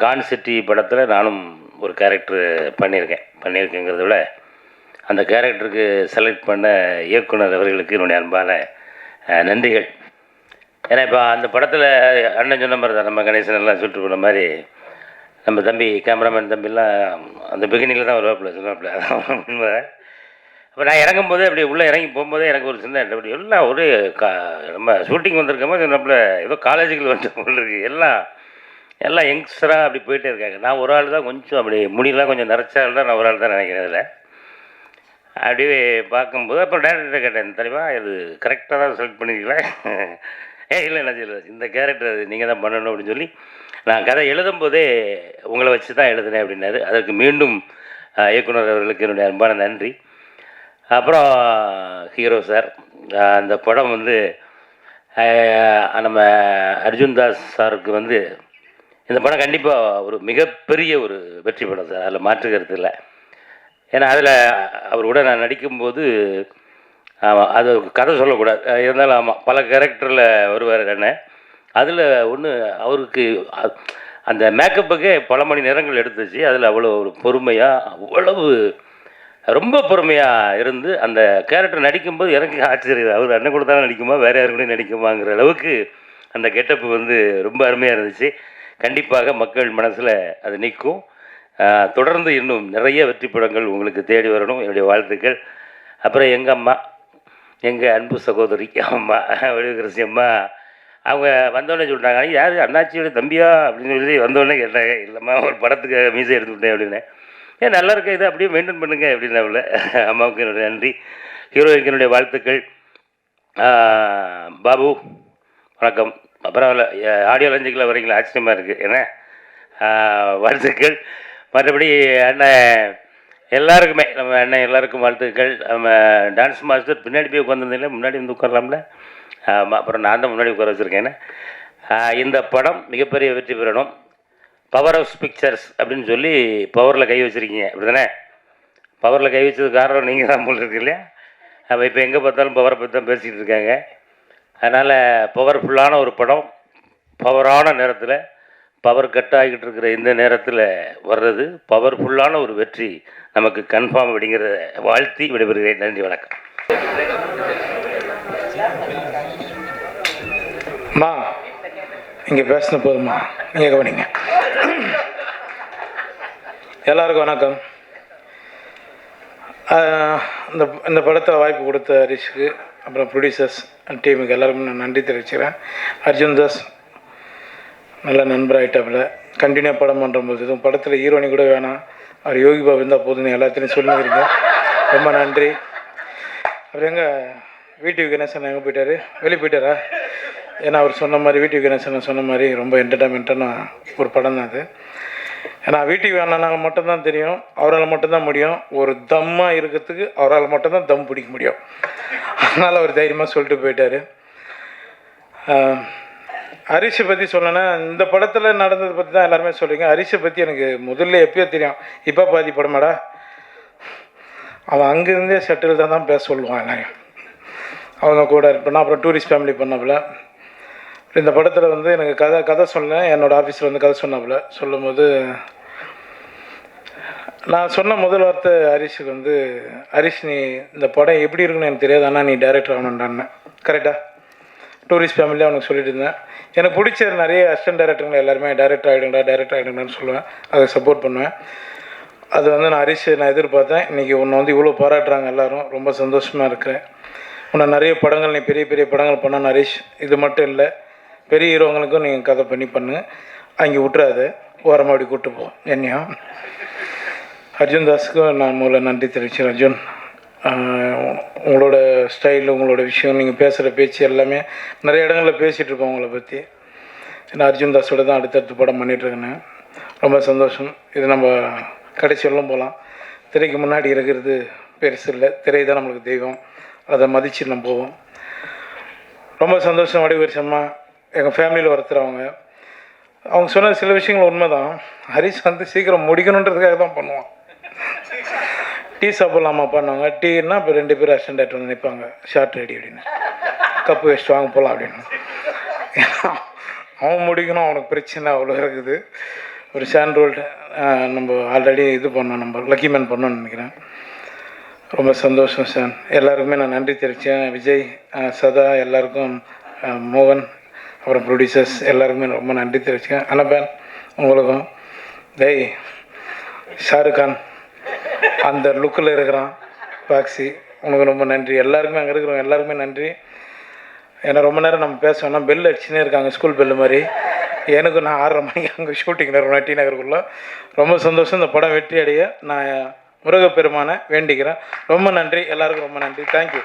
Khan city படத்தில் நானும் ஒரு கேரக்டர் பண்ணியிருக்கேங்கிறத விட அந்த கேரக்டருக்கு செலக்ட் பண்ண இயக்குனர் அவர்களுக்கு என்னுடைய அன்பான நன்றிகள். ஏன்னா இப்போ அந்த படத்தில் அண்ணன் சொன்ன மாதிரி தான், நம்ம கணேசன் எல்லாம் சொல்லிட்டு போன மாதிரி நம்ம தம்பி கேமராமேன் தம்பிலாம் அந்த பிகினிங்கில் தான் சொல்லுவாப்பில் அதான் உண்மை. அப்போ நான் இறங்கும்போதே அப்படி உள்ளே இறங்கி போகும்போதே எனக்கு ஒரு சின்ன அப்படி எல்லாம் ஒரு நம்ம ஷூட்டிங் வந்திருக்கும் போது நம்மள ஏதோ காலேஜுக்கு வந்துட்டு போல இருக்குது. எல்லாம் யங்ஸ்டராக அப்படி போயிட்டே இருக்காங்க. நான் ஒரு ஆள் தான் கொஞ்சம் அப்படி முடியெல்லாம் கொஞ்சம் நிறச்சால் தான் நான் ஒரு ஆள் தான் நினைக்கிறேன். அதில் அப்படியே பார்க்கும்போது அப்புறம் டேரக்டரை கேட்டேன், தெரியுமா இது கரெக்டாக தான் செலக்ட் பண்ணிருக்கீங்களா? இல்லை என்ன சொல்லு, இந்த கேரக்டர் அது நீங்கள் தான் பண்ணணும் அப்படின்னு சொல்லி நான் கதை எழுதும்போதே உங்களை வச்சு தான் எழுதினேன் அப்படின்னாரு. அதற்கு மீண்டும் இயக்குனர் அவர்களுக்கு என்னுடைய அன்பான நன்றி. அப்புறம் ஹீரோ சார், அந்த படம் வந்து நம்ம அர்ஜுன் தாஸ் சாருக்கு வந்து இந்த படம் கண்டிப்பாக ஒரு மிகப்பெரிய ஒரு வெற்றி படம் சார், அதில் மாற்று கருத்து இல்லை. ஏன்னா அதில் அவர் கூட நான் நடிக்கும்போது அது கதை சொல்லக்கூடாது இருந்தாலும் ஆமாம் பல கேரக்டரில் வருவார் என்ன. அதில் ஒன்று அவருக்கு அந்த மேக்கப்புக்கே பல மணி நேரங்கள் எடுத்துச்சு. அதில் அவ்வளோ ஒரு பொறுமையாக அவ்வளவு ரொம்ப பொறுமையாக இருந்து அந்த கேரக்டர் நடிக்கும்போது எனக்கு ஆச்சரியம், அவர் அண்ணன் கூட தான் நடிக்குமா வேறு யாரு கூட நடிக்குமாங்கிற அளவுக்கு அந்த கெட்டப்பு வந்து ரொம்ப அருமையாக இருந்துச்சு. கண்டிப்பாக மக்கள் மனசில் அது நிற்கும். தொடர்ந்து இன்னும் நிறைய வெற்றி படங்கள் உங்களுக்கு தேடி வரணும், என்னுடைய வாழ்த்துக்கள். அப்புறம் எங்கள் அம்மா, எங்கள் அன்பு சகோதரி அம்மா வடிவகிருஷ்ணி அம்மா, அவங்க வந்தோடனே சொல்லிட்டாங்க, யார் அண்ணாச்சியோட தம்பியா அப்படின்னு சொல்லி வந்தோடனே கேட்டாங்க. இல்லைம்மா ஒரு படத்துக்கு மீசை எடுத்துக்கிட்டேன் அப்படின்னு. ஏன் நல்லா இருக்க இதை அப்படியே மெயின்டைன் பண்ணுங்க அப்படின்னு அவளை அம்மாவுக்கு என்னுடைய நன்றி. ஹீரோயினுக்கு என்னுடைய வாழ்த்துக்கள். பாபு வணக்கம். அப்புறம் ஆடியோ லஞ்சுக்கில் வரீங்களா, ஆச்சரியமாக இருக்குது. ஏன்னா வாழ்த்துக்கள். மற்றபடி அண்ணன் எல்லாருக்குமே, நம்ம அண்ணன் எல்லாருக்கும் வாழ்த்துக்கள். நம்ம டான்ஸ் மாஸ்டர் பின்னாடி போய் உட்காந்துருந்தீங்களே, முன்னாடி வந்து உட்காரலாம்ல. அப்புறம் நான் தான் முன்னாடி உட்கார வச்சுருக்கேன். இந்த படம் மிகப்பெரிய வெற்றி பெறணும். பவர் ஹவுஸ் பிக்சர்ஸ் அப்படின்னு சொல்லி பவரில் கை வச்சுருக்கீங்க அப்படி தானே? பவரில் கை வச்சது காரணம் நீங்கள் தான் போல் இருக்கு இல்லையா? அப்போ இப்போ எங்கே பார்த்தாலும் பவரை பற்றி தான் பேசிகிட்டு இருக்காங்க. அதனால் பவர்ஃபுல்லான ஒரு படம் பவரான நேரத்தில், பவர் கட் ஆகிட்டு இருக்கிற இந்த நேரத்தில் வர்றது பவர்ஃபுல்லான ஒரு வெற்றி நமக்கு கன்ஃபார்ம் அப்படிங்கிற வாழ்த்தி விடைபெறுகிறேன். நன்றி, வணக்கம். அம்மா இங்கே பேசின போதுமா, நீங்கள் கவனிங்க. எல்லாருக்கும் வணக்கம். இந்த படத்தில் வாய்ப்பு கொடுத்த ஹரிஷுக்கு, அப்புறம் ப்ரொடியூசர்ஸ் அண்ட் டீமுக்கு எல்லாருக்கும் நான் நன்றி தெரிவிச்சுக்கிறேன். அர்ஜுன் தாஸ் நல்ல நண்பராகிட்டாப்புல, கண்டினியூவாக படம் பண்ணும்போது எதுவும் படத்தில் ஹீரோனி கூட வேணாம், அவர் யோகி பாபு இருந்தால் போதுன்னு எல்லாத்தையும் சொல்லிக்கிறீங்க, ரொம்ப நன்றி. அப்புறம் எங்கள் வீட்டு கணேசன் எங்கே போயிட்டார், வெளியே போயிட்டாரா? ஏன்னா அவர் சொன்ன மாதிரி வீட்டு கணேசன் சொன்ன மாதிரி ரொம்ப என்டர்டைன்மெண்ட்டான ஒரு படம் தான் அது. ஏன்னா வீட்டுக்கு வேணால் மட்டும்தான் தெரியும், அவரால் மட்டும்தான் முடியும். ஒரு தம்மாக இருக்கிறதுக்கு அவரால் மட்டும்தான் தம் பிடிக்க முடியும். அதனால் அவர் தைரியமாக சொல்லிட்டு போயிட்டார். ஹரிஷை பற்றி சொல்லணுன்னா, இந்த படத்தில் நடந்ததை பற்றி தான் எல்லாருமே சொல்லுங்க. ஹரிஷை பற்றி எனக்கு முதல்ல எப்பயோ தெரியும். இப்போ பாதி படமாடா, அவன் அங்கேருந்தே செட்டில் தான் பேச சொல்லுவான் எல்லாரையும். அவங்க கூட இருப்பேன்னா அப்புறம் டூரிஸ்ட் ஃபேமிலி பண்ணாப்புல. இந்த படத்தில் வந்து எனக்கு கதை சொன்னேன். என்னோடய ஆஃபீஸில் வந்து கதை சொன்னாப்புல. சொல்லும்போது நான் சொன்ன முதல் வார்த்தை ஹரிஷுக்கு வந்து, ஹரிஷ் நீ இந்த படம் எப்படி இருக்குன்னு எனக்கு தெரியாது, ஆனால் நீ டைரக்டர் ஆகணுன்றான்னு. கரெக்டாக டூரிஸ்ட் ஃபேமிலியாக அவனுக்கு சொல்லிட்டு இருந்தேன். எனக்கு பிடிச்ச நிறைய அசிஸ்டன்ட் டைரக்டருங்களை எல்லாருமே டைரக்டர் ஆகிடுங்கடான்னு சொல்லுவேன், அதை சப்போர்ட் பண்ணுவேன். அது வந்து நான் ஹரிஷ் எதிர்பார்த்தேன். இன்றைக்கி உன்னை வந்து இவ்வளோ பாராட்டுறாங்க எல்லோரும், ரொம்ப சந்தோஷமாக இருக்கிறேன். உன்னை நிறைய படங்கள், நீ பெரிய பெரிய படங்கள் பண்ண ஹரிஷ். இது மட்டும் இல்லை, பெரிய ஹீரோங்களுக்கும் நீங்கள் கதை பண்ணு, அங்கே விட்டுறாது, ஓரமாக அப்படி கூப்பிட்டு போ என்னையும். அர்ஜுன் தாஸுக்கும் நான் முதல்ல நன்றி தெரிவிச்சேன். அர்ஜுன், உங்களோட ஸ்டைல், உங்களோட விஷயம், நீங்கள் பேசுகிற பேச்சு எல்லாமே நிறைய இடங்களில் பேசிகிட்டு இருக்கோம் உங்களை பற்றி. ஏன்னா அர்ஜுன் தாஸோட தான் அடுத்தடுத்து படம் பண்ணிகிட்ருக்கேன்னு ரொம்ப சந்தோஷம். இது நம்ம கடைசி வரலும் போகலாம். திரைக்கு முன்னாடி இருக்கிறது பெருசு இல்லை, திரை தான் நம்மளுக்கு தெய்வம், அதை மதித்து நம்ம போவோம். ரொம்ப சந்தோஷம். வடிவரிசம்மா எங்கள் ஃபேமிலியில் ஒருத்தர், அவங்க சொன்ன சில விஷயங்கள் உண்மை தான். ஹரிஷ் வந்து சீக்கிரம் முடிக்கணுன்றதுக்காக தான் பண்ணுவான். டீ சாப்பிட்லாமா பண்ணுவாங்க, டீன்னா இப்போ 2 பேர் அசிஸ்டன்ட் டைரக்டர் வந்து நிற்பாங்க, ஷார்ட் ரெடி அப்படின்னு, கப்பு வச்சுட்டு வாங்க போகலாம் அப்படின்னு. அவன் முடிக்கணும், அவனுக்கு பிரச்சனை அவ்வளோ இருக்குது. ஒரு ஷான் நம்ம ஆல்ரெடி இது பண்ணோம், நம்ம லக்கி மேன் பண்ணோன்னு நினைக்கிறேன். ரொம்ப சந்தோஷம் சார். எல்லாருக்குமே நான் நன்றி தெரிவித்தேன். விஜய், சதா, எல்லாருக்கும், மோகன், அப்புறம் ப்ரொடியூசர்ஸ் எல்லாருக்குமே ரொம்ப நன்றி தெரிவிச்சேன். அனபேன் உங்களுக்கும். ஷாருக் கான் அந்த லுக்கில் இருக்கிறான் பாக்ஸி, உனக்கு ரொம்ப நன்றி. எல்லாருக்குமே அங்கே இருக்கிறவங்க எல்லாருக்குமே நன்றி. ஏன்னா ரொம்ப நேரம் நம்ம பேசணும்னா பெல் அடிச்சுனே இருக்காங்க, ஸ்கூல் பெல்லு மாதிரி. எனக்கு நான் 6:30 மணிக்கு அங்கே ஷூட்டிங் இருக்கணும் டி நகருக்குள்ளே. ரொம்ப சந்தோஷம். இந்த படம் வெற்றி அடைய நான் முருகப்பெருமானை வேண்டிக்கிறேன். ரொம்ப நன்றி எல்லாருக்கும், ரொம்ப நன்றி. தேங்க்யூ.